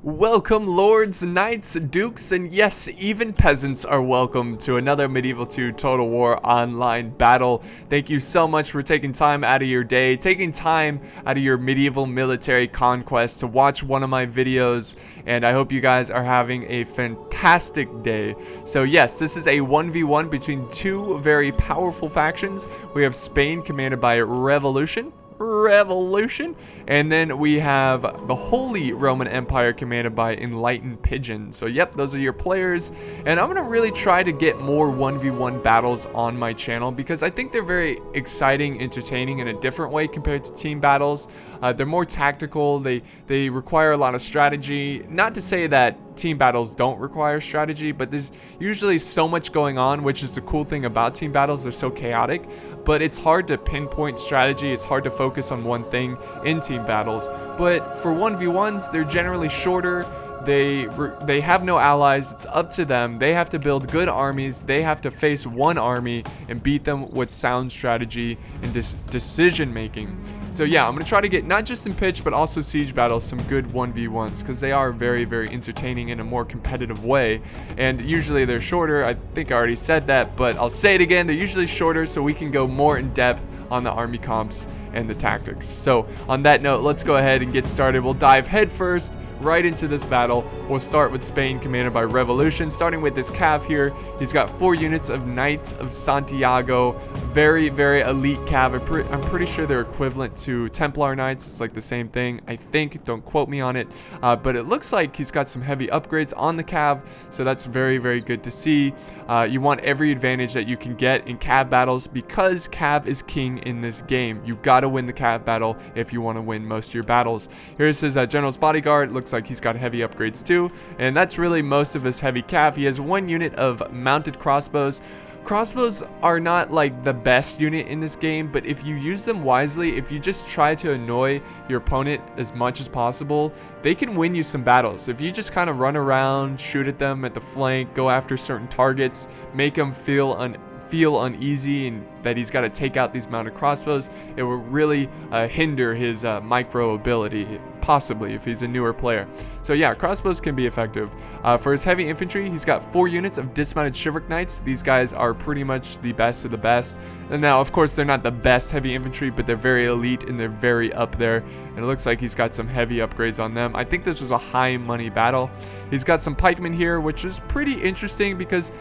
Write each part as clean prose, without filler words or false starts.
Welcome, lords, knights, dukes, and yes, even peasants are welcome to another Medieval 2 Total War online battle. Thank you so much for taking time out of your day, taking time out of your medieval military conquest to watch one of my videos, and I hope you guys are having a fantastic day. So yes, this is a 1v1 between two very powerful factions. We have Spain commanded by Revolution, and then we have the Holy Roman Empire commanded by Enlighted Pigeon. So yep, those are your players, and I'm gonna really try to get more 1v1 battles on my channel because I think they're very exciting, entertaining in a different way compared to team battles. They're more tactical, they require a lot of strategy. Not to say that team battles don't require strategy, but there's usually so much going on, which is the cool thing about team battles. They're so chaotic, but it's hard to pinpoint strategy. It's hard to focus on one thing in team battles. But for 1v1s, they're generally shorter. They have no allies. It's up to them. They have to build good armies. They have to face one army and beat them with sound strategy and decision making. So yeah, I'm gonna try to get, not just in pitch but also siege battles, some good 1v1s because they are very, very entertaining in a more competitive way. And usually they're shorter. I think I already said that, but I'll say it again. They're usually shorter so we can go more in depth on the army comps and the tactics. So on that note, let's go ahead and get started. We'll dive headfirst right into this battle. We'll start with Spain commanded by Revolution, starting with this cav here. He's got 4 units of Knights of Santiago. Very, very elite cav. I'm pretty sure they're equivalent to Templar Knights. It's like the same thing, I think. Don't quote me on it. But it looks like he's got some heavy upgrades on the cav, so that's very, very good to see. You want every advantage that you can get in cav battles because cav is king in this game. You gotta win the cav battle if you want to win most of your battles. Here's his General's Bodyguard. Looks like he's got heavy upgrades too, and that's really most of his heavy cav. He has 1 unit of mounted crossbows. Crossbows are not like the best unit in this game, but if you use them wisely, if you just try to annoy your opponent as much as possible, they can win you some battles. If you just kind of run around, shoot at them at the flank, go after certain targets, make them feel uneasy and that he's got to take out these mounted crossbows, it will really hinder his micro ability, possibly, if he's a newer player. So yeah, crossbows can be effective. For his heavy infantry, he's got 4 units of dismounted Chivalric Knights. These guys are pretty much the best of the best. And now, of course, they're not the best heavy infantry, but they're very elite and they're very up there. And it looks like he's got some heavy upgrades on them. I think this was a high money battle. He's got some pikemen here, which is pretty interesting because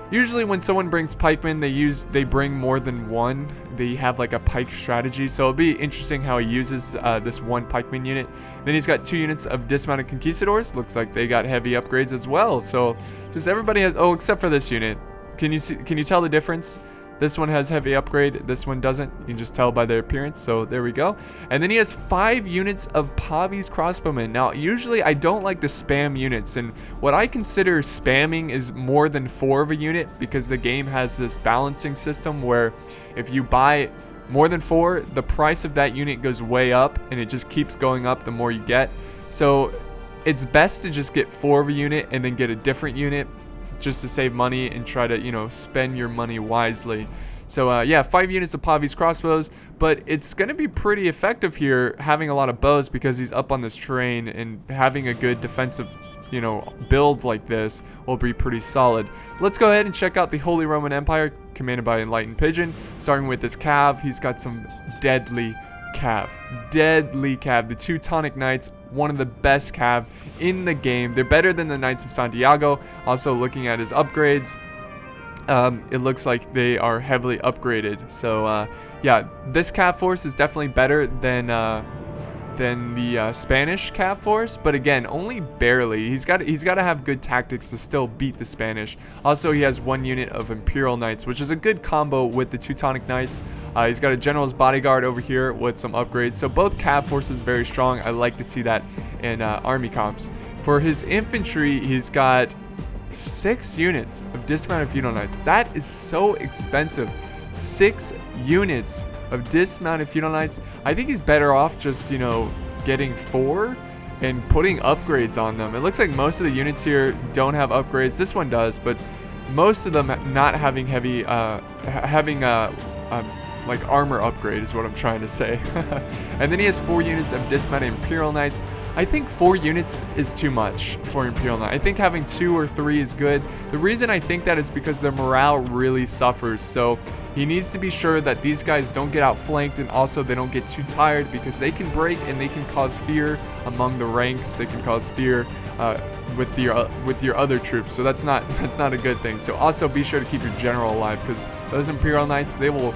usually when someone brings pikemen, they bring more than one. They have like a pike strategy, so it'll be interesting how he uses this one pikeman unit. Then he's got 2 units of dismounted Conquistadores. Looks like they got heavy upgrades as well. So just everybody has, oh, except for this unit. Can you tell the difference? This one has heavy upgrade, this one doesn't. You can just tell by their appearance, so there we go. And then he has 5 units of Pavise Crossbowmen. Now, usually I don't like to spam units, and what I consider spamming is more than 4 of a unit because the game has this balancing system where if you buy more than 4, the price of that unit goes way up, and it just keeps going up the more you get. So it's best to just get 4 of a unit and then get a different unit, just to save money and try to, you know, spend your money wisely. So yeah, 5 units of Pavise crossbows, but it's going to be pretty effective here having a lot of bows because he's up on this terrain, and having a good defensive, you know, build like this will be pretty solid. Let's go ahead and check out the Holy Roman Empire commanded by Enlighted Pigeon. Starting with this cav, he's got some deadly cav. The Teutonic Knights, one of the best cav in the game. They're better than the Knights of Santiago. Also looking at his upgrades, it looks like they are heavily upgraded. So yeah, this cav force is definitely better than the Spanish cav force, but again, only barely. He's got to have good tactics to still beat the Spanish. Also, he has 1 unit of Imperial Knights, which is a good combo with the Teutonic Knights. He's got a General's Bodyguard over here with some upgrades. So both cav forces very strong. I like to see that in army comps. For his infantry, he's got 6 units of dismounted Feudal Knights. That is so expensive. 6 units of dismounted Feudal Knights. I think he's better off just, you know, getting 4 and putting upgrades on them. It looks like most of the units here don't have upgrades. This one does, but most of them not having heavy, like armor upgrade is what I'm trying to say. And then he has 4 units of dismounted Imperial Knights. I think 4 units is too much for Imperial Knight. I think having 2 or 3 is good. The reason I think that is because their morale really suffers. So he needs to be sure that these guys don't get outflanked, and also they don't get too tired, because they can break and they can cause fear among the ranks. They can cause fear with your other troops. So that's not a good thing. So also be sure to keep your general alive, because those Imperial Knights, they will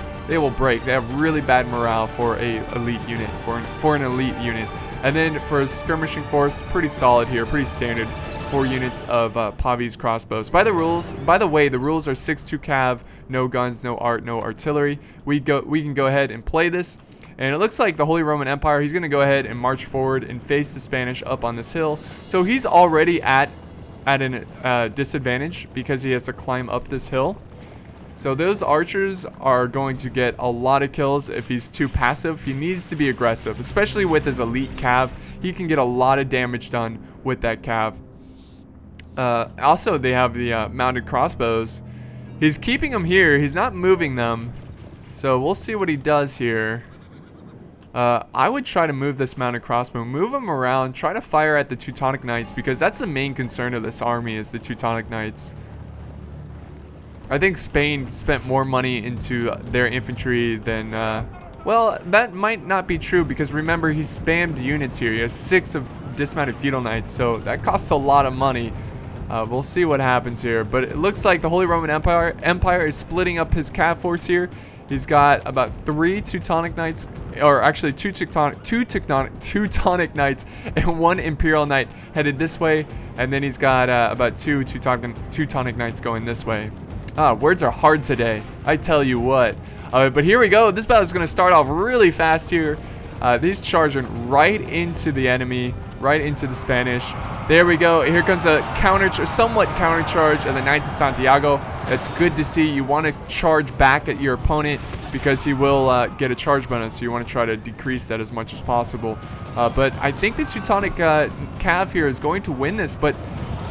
break. They have really bad morale for a elite unit, for an elite unit. And then for a skirmishing force, pretty solid here, pretty standard. 4 units of Pavise crossbows. By the way, the rules are 6-2 cav, no guns, no art, no artillery. We can go ahead and play this. And it looks like the Holy Roman Empire, he's going to go ahead and march forward and face the Spanish up on this hill. So he's already at an disadvantage because he has to climb up this hill. So those archers are going to get a lot of kills if he's too passive. He needs to be aggressive, especially with his elite cav. He can get a lot of damage done with that cav. Also, they have the mounted crossbows. He's keeping them here. He's not moving them. So we'll see what he does here. I would try to move this mounted crossbow. Move him around. Try to fire at the Teutonic Knights, because that's the main concern of this army, is the Teutonic Knights. I think Spain spent more money into their infantry than, well, that might not be true, because remember, he spammed units here. He has 6 of dismounted Feudal Knights, so that costs a lot of money. We'll see what happens here, but it looks like the Holy Roman Empire is splitting up his cav force here. He's got about 3 Teutonic Knights, or actually 2 Teutonic Knights and 1 Imperial Knight headed this way, and then he's got about 2 Teutonic Knights going this way. Words are hard today, I tell you what. But here we go. This battle is going to start off really fast here. He's charging right into the enemy, right into the Spanish. There we go. Here comes a somewhat counter charge of the Knights of Santiago. That's good to see. You want to charge back at your opponent, because he will get a charge bonus, so you want to try to decrease that as much as possible. But I think the Teutonic cav here is going to win this, but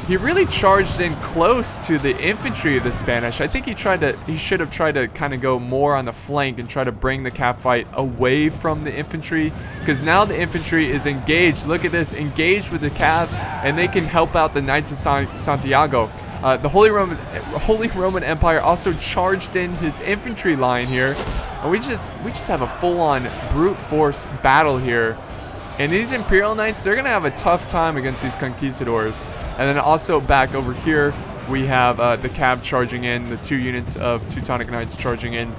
he really charged in close to the infantry of the Spanish. I think he should have tried to kind of go more on the flank and try to bring the cav fight away from the infantry, because now the infantry is engaged. Look at this, engaged with the cav, and they can help out the Knights of Santiago. The Holy Roman Empire also charged in his infantry line here, and we just have a full-on brute force battle here. And these Imperial Knights, they're going to have a tough time against these Conquistadores. And then also back over here, we have the cav charging in, the 2 units of Teutonic Knights charging in.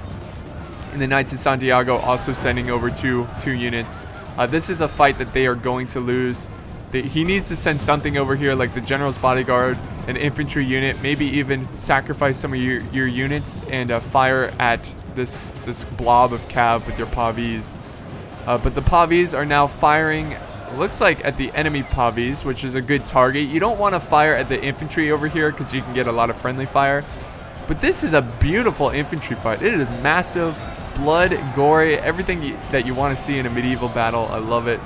And the Knights of Santiago also sending over 2 units. This is a fight that they are going to lose. He needs to send something over here, like the General's Bodyguard, an infantry unit, maybe even sacrifice some of your units and fire at this blob of cav with your Pavise. But the Pavise are now firing, looks like, at the enemy Pavise, which is a good target. You don't want to fire at the infantry over here, because you can get a lot of friendly fire. But this is a beautiful infantry fight. It is massive, blood, gory, everything that you want to see in a medieval battle. I love it.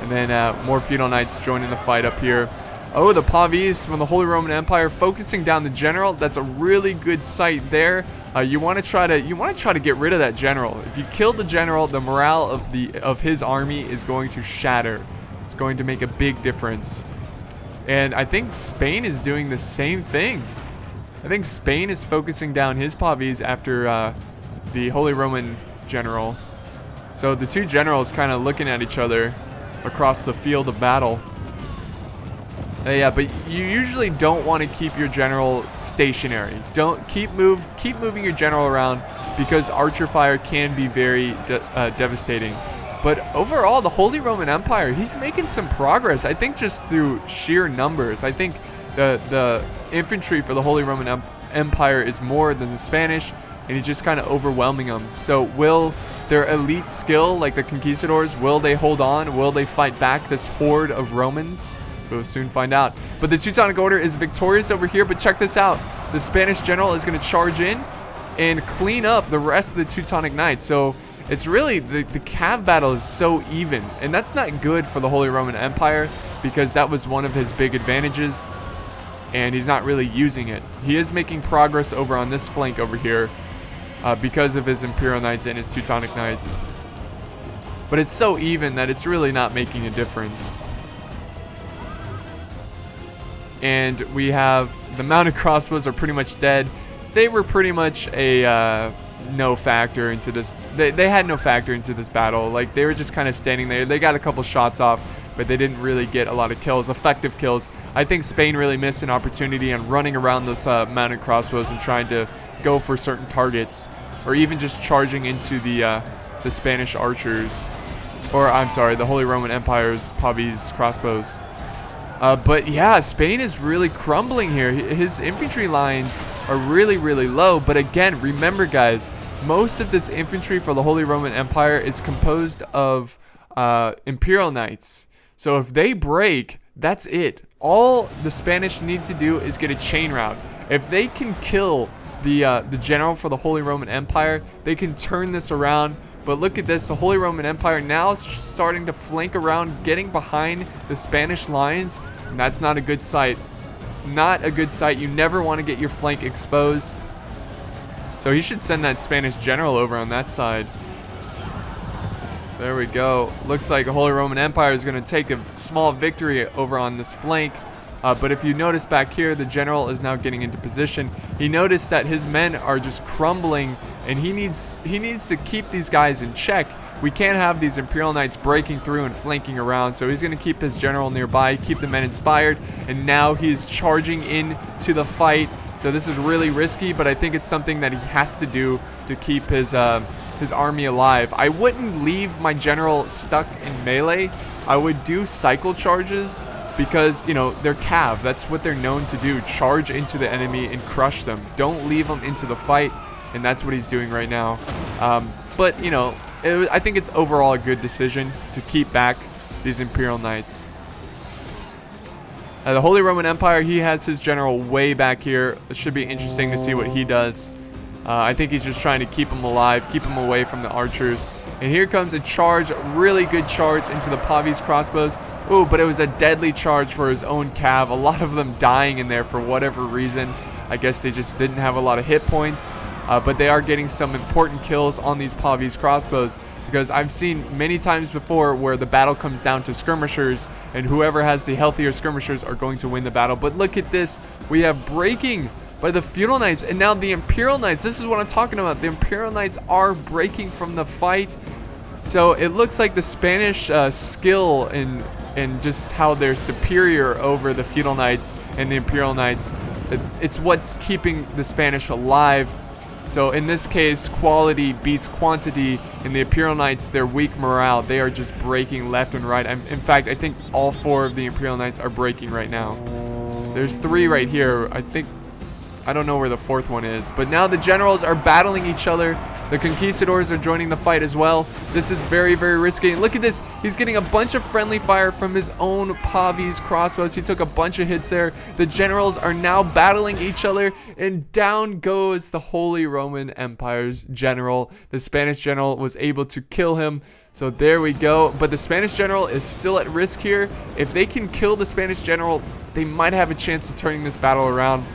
And then more Feudal Knights joining the fight up here. Oh, the Pavise from the Holy Roman Empire focusing down the general. That's a really good sight there. You want to try to get rid of that general. If you kill the general, the morale of his army is going to shatter. It's going to make a big difference. And I think Spain is doing the same thing. I think Spain is focusing down his Pavise after the Holy Roman general. So the 2 generals kind of looking at each other across the field of battle. Yeah, but you usually don't want to keep your general stationary. Don't keep moving your general around, because archer fire can be very devastating. But overall, the Holy Roman Empire, he's making some progress. I think just through sheer numbers. I think the infantry for the Holy Roman Empire is more than the Spanish, and he's just kind of overwhelming them. So will their elite skill, like the Conquistadors, will they hold on? Will they fight back this horde of Romans? We'll soon find out. But the Teutonic Order is victorious over here. But check this out. The Spanish general is going to charge in and clean up the rest of the Teutonic Knights. So it's really, the cav battle is so even. And that's not good for the Holy Roman Empire, because that was one of his big advantages. And he's not really using it. He is making progress over on this flank over here, because of his Imperial Knights and his Teutonic Knights. But it's so even that it's really not making a difference. and we have the mounted crossbows are pretty much dead. They were pretty much a no factor into this. They had no factor into this battle. Like, they were just kind of standing there. They got a couple shots off, but they didn't really get a lot of kills, effective kills. I think Spain really missed an opportunity on running around those mounted crossbows and trying to go for certain targets, or even just charging into the Spanish archers, or I'm sorry, the Holy Roman Empire's Pavise crossbows. But yeah, Spain is really crumbling here. His infantry lines are really, really low. But again, remember guys, most of this infantry for the Holy Roman Empire is composed of Imperial Knights. So if they break, that's it. All the Spanish need to do is get a chain route. If they can kill the general for the Holy Roman Empire, they can turn this around. But look at this, the Holy Roman Empire now starting to flank around, getting behind the Spanish lines. And that's not a good sight. Not a good sight. You never want to get your flank exposed. So he should send that Spanish general over on that side. So there we go. Looks like the Holy Roman Empire is going to take a small victory over on this flank. But if you notice back here, the general is now getting into position. He noticed that his men are just crumbling, and he needs to keep these guys in check. We can't have these Imperial Knights breaking through and flanking around, so he's going to keep his general nearby, keep the men inspired, and now he's charging into the fight. So this is really risky, but I think it's something that he has to do to keep his army alive. I wouldn't leave my general stuck in melee. I would do cycle charges, because, you know, they're cav. That's what they're known to do. Charge into the enemy and crush them. Don't leave them into the fight, and that's what he's doing right now. But, you know, I think it's overall a good decision to keep back these Imperial Knights. The Holy Roman Empire, he has his general way back here. It should be interesting to see what he does. I think he's just trying to keep them alive, keep them away from the archers. And here comes a charge, really good charge into the Pavise crossbows. Ooh, but it was a deadly charge for his own cav. A lot of them dying in there for whatever reason. I guess they just didn't have a lot of hit points. But they are getting some important kills on these Pavise crossbows, because I've seen many times before where the battle comes down to skirmishers, and whoever has the healthier skirmishers are going to win the battle. But look at this. We have breaking by the Feudal Knights, and now the Imperial Knights. This is what I'm talking about. The Imperial Knights are breaking from the fight. So it looks like the Spanish skill and just how they're superior over the Feudal Knights and the Imperial Knights, it's what's keeping the Spanish alive. So in this case, quality beats quantity, and the Imperial Knights, their weak morale, they are just breaking left and right. In fact, I think all 4 of the Imperial Knights are breaking right now. There's 3 right here. I don't know where the 4th one is, but now the generals are battling each other. The Conquistadores are joining the fight as well. This is very, very risky. And look at this. He's getting a bunch of friendly fire from his own Pavise crossbows. He took a bunch of hits there. The generals are now battling each other, and down goes the Holy Roman Empire's general. The Spanish general was able to kill him. So there we go. But the Spanish general is still at risk here. If they can kill the Spanish general, they might have a chance of turning this battle around.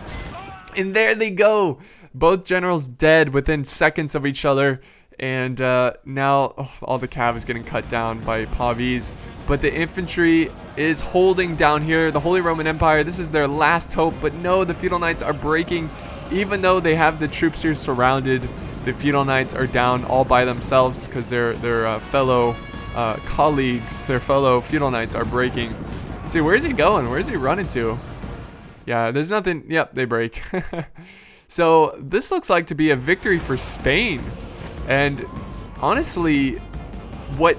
And there they go. Both generals dead within seconds of each other. And now all the cav is getting cut down by Pavise. But the infantry is holding down here. The Holy Roman Empire, this is their last hope. But no, the Feudal Knights are breaking. Even though they have the troops here surrounded, the Feudal Knights are down all by themselves, because their fellow colleagues, their fellow Feudal Knights are breaking. Let's see, where's he going? Where's he running to? Yeah, there's nothing. Yep, they break. So this looks like to be a victory for Spain. And honestly, what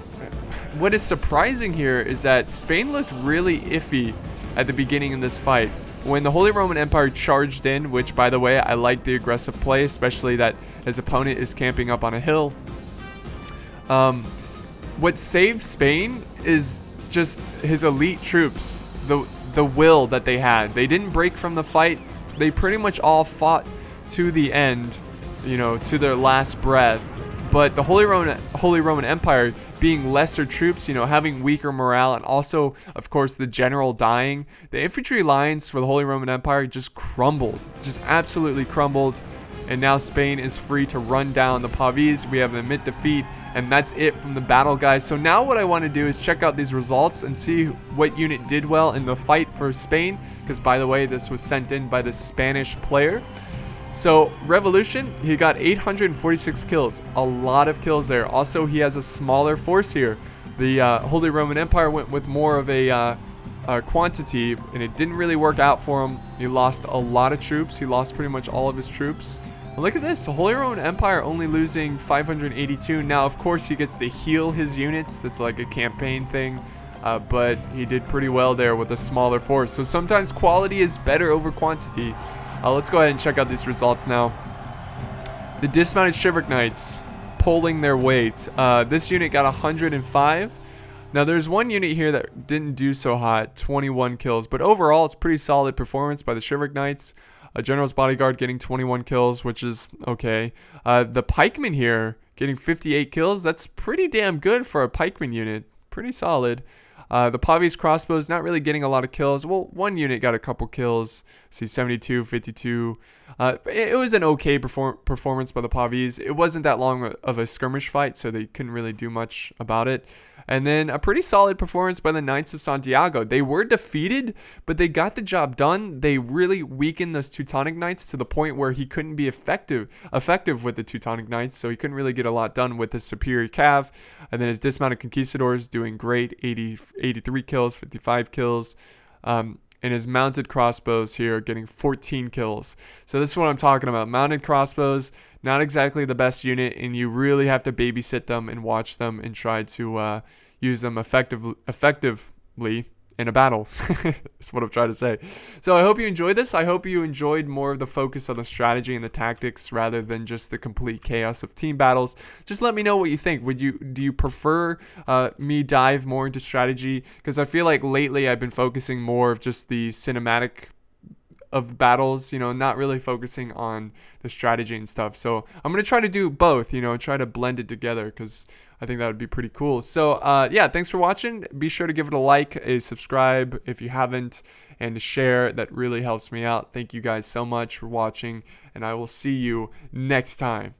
is surprising here is that Spain looked really iffy at the beginning of this fight. When the Holy Roman Empire charged in, which, by the way, I like the aggressive play, especially that his opponent is camping up on a hill. What saved Spain is just his elite troops, the will that they had. They didn't break from the fight. They pretty much all fought to the end, you know, to their last breath. But the Holy Roman Empire, being lesser troops, you know, having weaker morale, and also, of course, the general dying, the infantry lines for the Holy Roman Empire just crumbled, just absolutely crumbled. And now Spain is free to run down the Pavise. We have them at defeat. And that's it from the battle, guys. So now what I want to do is check out these results and see what unit did well in the fight for Spain, because by the way, this was sent in by the Spanish player. So Revolution, he got 846 kills, a lot of kills there. Also, he has a smaller force here. The Holy Roman Empire went with more of a quantity, and it didn't really work out for him. He lost a lot of troops. He lost pretty much all of his troops. And look at this, the Holy Roman Empire only losing 582. Now, of course, he gets to heal his units. That's like a campaign thing. But he did pretty well there with a smaller force. So sometimes quality is better over quantity. Let's go ahead and check out these results now. The dismounted Chivalric Knights pulling their weight. This unit got 105. Now there's one unit here that didn't do so hot, 21 kills. But overall, it's pretty solid performance by the Chivalric Knights. General's Bodyguard getting 21 kills, which is okay. The Pikemen here getting 58 kills. That's pretty damn good for a Pikeman unit. Pretty solid. The Pavise Crossbows not really getting a lot of kills. Well, one unit got a couple kills. See, 72, 52. It was an okay performance by the Pavise. It wasn't that long of a skirmish fight, so they couldn't really do much about it. And then a pretty solid performance by the Knights of Santiago. They were defeated, but they got the job done. They really weakened those Teutonic Knights to the point where he couldn't be effective with the Teutonic Knights, so he couldn't really get a lot done with his superior cav. And then his dismounted Conquistadores doing great, 83 kills, 55 kills. And his mounted crossbows here getting 14 kills. So this is what I'm talking about. Mounted crossbows, not exactly the best unit, and you really have to babysit them and watch them and try to use them effectively in a battle. That's what I'm trying to say. So I hope you enjoyed this. I hope you enjoyed more of the focus on the strategy and the tactics rather than just the complete chaos of team battles. Just let me know what you think. Do you prefer me dive more into strategy? Because I feel like lately I've been focusing more of just the cinematic of battles, not really focusing on the strategy and stuff. So I'm going to try to do both, try to blend it together, because I think that would be pretty cool. So yeah, thanks for watching. Be sure to give it a like, a subscribe if you haven't, and to share. That really helps me out. Thank you guys so much for watching, and I will see you next time.